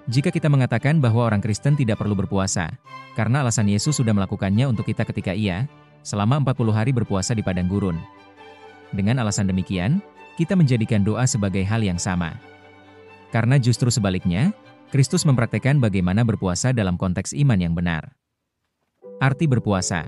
Jika kita mengatakan bahwa orang Kristen tidak perlu berpuasa, karena alasan Yesus sudah melakukannya untuk kita ketika Ia, selama 40 hari berpuasa di padang gurun. Dengan alasan demikian, kita menjadikan doa sebagai hal yang sama. Karena justru sebaliknya, Kristus mempraktekkan bagaimana berpuasa dalam konteks iman yang benar. Arti berpuasa.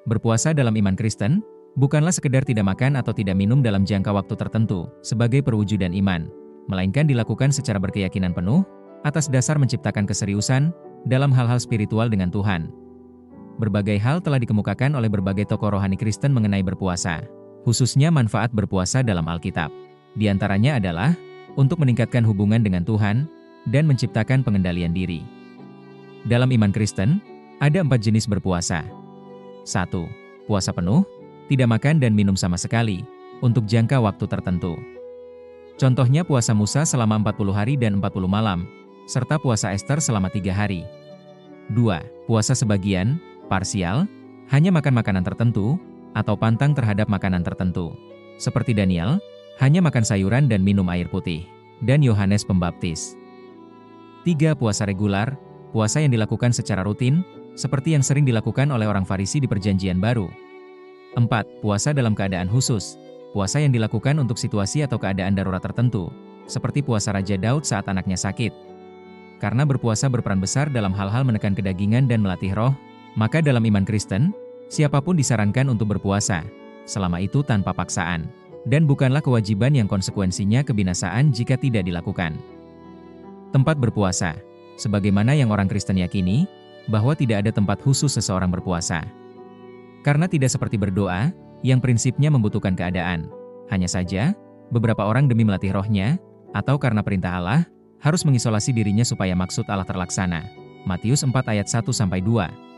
Berpuasa dalam iman Kristen, bukanlah sekedar tidak makan atau tidak minum dalam jangka waktu tertentu, sebagai perwujudan iman, melainkan dilakukan secara berkeyakinan penuh, atas dasar menciptakan keseriusan dalam hal-hal spiritual dengan Tuhan. Berbagai hal telah dikemukakan oleh berbagai tokoh rohani Kristen mengenai berpuasa, khususnya manfaat berpuasa dalam Alkitab. Di antaranya adalah untuk meningkatkan hubungan dengan Tuhan dan menciptakan pengendalian diri. Dalam iman Kristen, ada 4 jenis berpuasa. 1. Puasa penuh, tidak makan dan minum sama sekali, untuk jangka waktu tertentu. Contohnya puasa Musa selama 40 hari dan 40 malam, serta puasa Ester selama 3 hari. 2. Puasa sebagian, parsial, hanya makan makanan tertentu, atau pantang terhadap makanan tertentu. Seperti Daniel, hanya makan sayuran dan minum air putih, dan Yohanes Pembaptis. 3. Puasa regular, puasa yang dilakukan secara rutin, seperti yang sering dilakukan oleh orang Farisi di Perjanjian Baru. 4. Puasa dalam keadaan khusus, puasa yang dilakukan untuk situasi atau keadaan darurat tertentu, seperti puasa Raja Daud saat anaknya sakit. Karena berpuasa berperan besar dalam hal-hal menekan kedagingan dan melatih roh, maka dalam iman Kristen, siapapun disarankan untuk berpuasa, selama itu tanpa paksaan, dan bukanlah kewajiban yang konsekuensinya kebinasaan jika tidak dilakukan. Tempat berpuasa. Sebagaimana yang orang Kristen yakini, bahwa tidak ada tempat khusus seseorang berpuasa. Karena tidak seperti berdoa, yang prinsipnya membutuhkan keadaan. Hanya saja, beberapa orang demi melatih rohnya, atau karena perintah Allah, harus mengisolasi dirinya supaya maksud Allah terlaksana. Matius 4 ayat 1-2,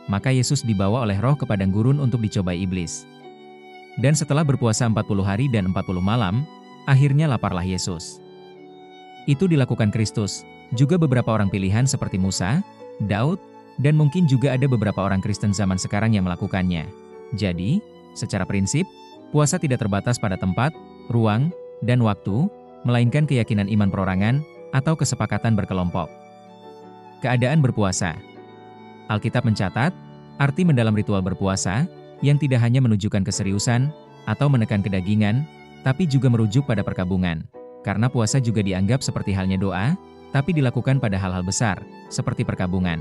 maka Yesus dibawa oleh roh ke padang gurun untuk dicobai iblis. Dan setelah berpuasa 40 hari dan 40 malam, akhirnya laparlah Yesus. Itu dilakukan Kristus, juga beberapa orang pilihan seperti Musa, Daud, dan mungkin juga ada beberapa orang Kristen zaman sekarang yang melakukannya. Jadi, secara prinsip, puasa tidak terbatas pada tempat, ruang, dan waktu, melainkan keyakinan iman perorangan, atau kesepakatan berkelompok. Keadaan berpuasa. Alkitab mencatat, arti mendalam ritual berpuasa, yang tidak hanya menunjukkan keseriusan, atau menekan kedagingan, tapi juga merujuk pada perkabungan. Karena puasa juga dianggap seperti halnya doa, tapi dilakukan pada hal-hal besar, seperti perkabungan.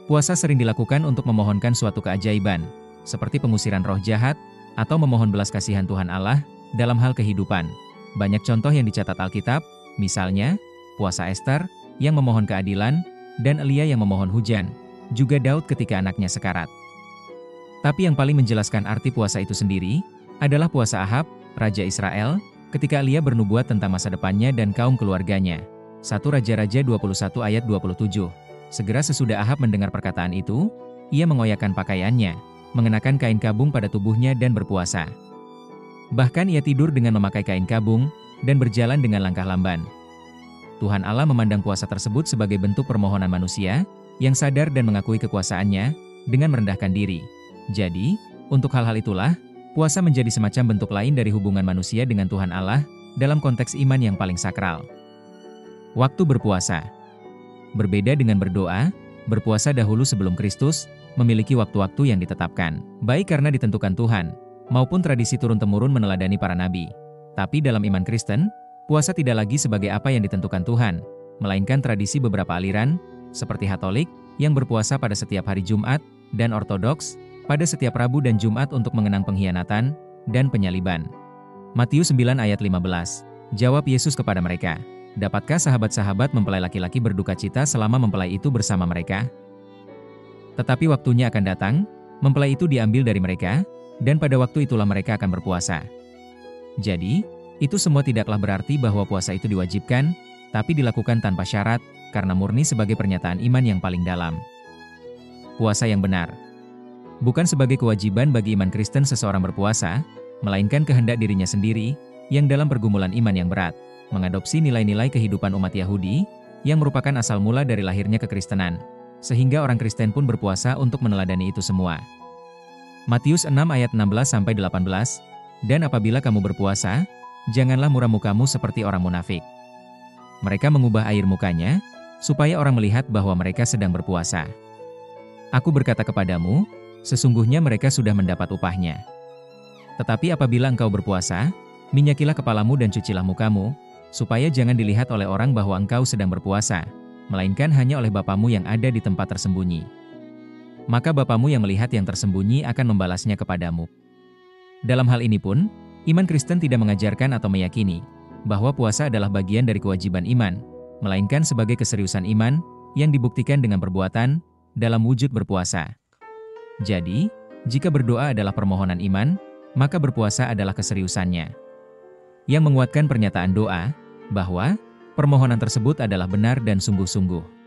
Puasa sering dilakukan untuk memohonkan suatu keajaiban, seperti pengusiran roh jahat, atau memohon belas kasihan Tuhan Allah, dalam hal kehidupan. Banyak contoh yang dicatat Alkitab, misalnya, puasa Ester, yang memohon keadilan, dan Elia yang memohon hujan, juga Daud ketika anaknya sekarat. Tapi yang paling menjelaskan arti puasa itu sendiri, adalah puasa Ahab, Raja Israel, ketika Elia bernubuat tentang masa depannya dan kaum keluarganya. 1 Raja-Raja 21 ayat 27. Segera sesudah Ahab mendengar perkataan itu, ia mengoyakkan pakaiannya, mengenakan kain kabung pada tubuhnya dan berpuasa. Bahkan ia tidur dengan memakai kain kabung, dan berjalan dengan langkah lamban. Tuhan Allah memandang puasa tersebut sebagai bentuk permohonan manusia, yang sadar dan mengakui kekuasaannya, dengan merendahkan diri. Jadi, untuk hal-hal itulah, puasa menjadi semacam bentuk lain dari hubungan manusia dengan Tuhan Allah, dalam konteks iman yang paling sakral. Waktu berpuasa. Berbeda dengan berdoa, berpuasa dahulu sebelum Kristus, memiliki waktu-waktu yang ditetapkan, baik karena ditentukan Tuhan, maupun tradisi turun-temurun meneladani para nabi. Tapi dalam iman Kristen, puasa tidak lagi sebagai apa yang ditentukan Tuhan, melainkan tradisi beberapa aliran, seperti Katolik, yang berpuasa pada setiap hari Jumat, dan Ortodoks, pada setiap Rabu dan Jumat untuk mengenang pengkhianatan, dan penyaliban. Matius 9 ayat 15. Jawab Yesus kepada mereka, "Dapatkah sahabat-sahabat mempelai laki-laki berduka cita selama mempelai itu bersama mereka? Tetapi waktunya akan datang, mempelai itu diambil dari mereka, dan pada waktu itulah mereka akan berpuasa." Jadi, itu semua tidaklah berarti bahwa puasa itu diwajibkan, tapi dilakukan tanpa syarat, karena murni sebagai pernyataan iman yang paling dalam. Puasa yang benar. Bukan sebagai kewajiban bagi iman Kristen seseorang berpuasa, melainkan kehendak dirinya sendiri, yang dalam pergumulan iman yang berat, mengadopsi nilai-nilai kehidupan umat Yahudi, yang merupakan asal mula dari lahirnya kekristenan, sehingga orang Kristen pun berpuasa untuk meneladani itu semua. Matius 6 ayat 16-18, "Dan apabila kamu berpuasa, janganlah muram mukamu seperti orang munafik. Mereka mengubah air mukanya, supaya orang melihat bahwa mereka sedang berpuasa. Aku berkata kepadamu, sesungguhnya mereka sudah mendapat upahnya. Tetapi apabila engkau berpuasa, minyakilah kepalamu dan cucilah mukamu, supaya jangan dilihat oleh orang bahwa engkau sedang berpuasa, melainkan hanya oleh Bapamu yang ada di tempat tersembunyi. Maka Bapamu yang melihat yang tersembunyi akan membalasnya kepadamu. Dalam hal ini pun, iman Kristen tidak mengajarkan atau meyakini bahwa puasa adalah bagian dari kewajiban iman, melainkan sebagai keseriusan iman yang dibuktikan dengan perbuatan dalam wujud berpuasa. Jadi, jika berdoa adalah permohonan iman, maka berpuasa adalah keseriusannya. Yang menguatkan pernyataan doa bahwa permohonan tersebut adalah benar dan sungguh-sungguh.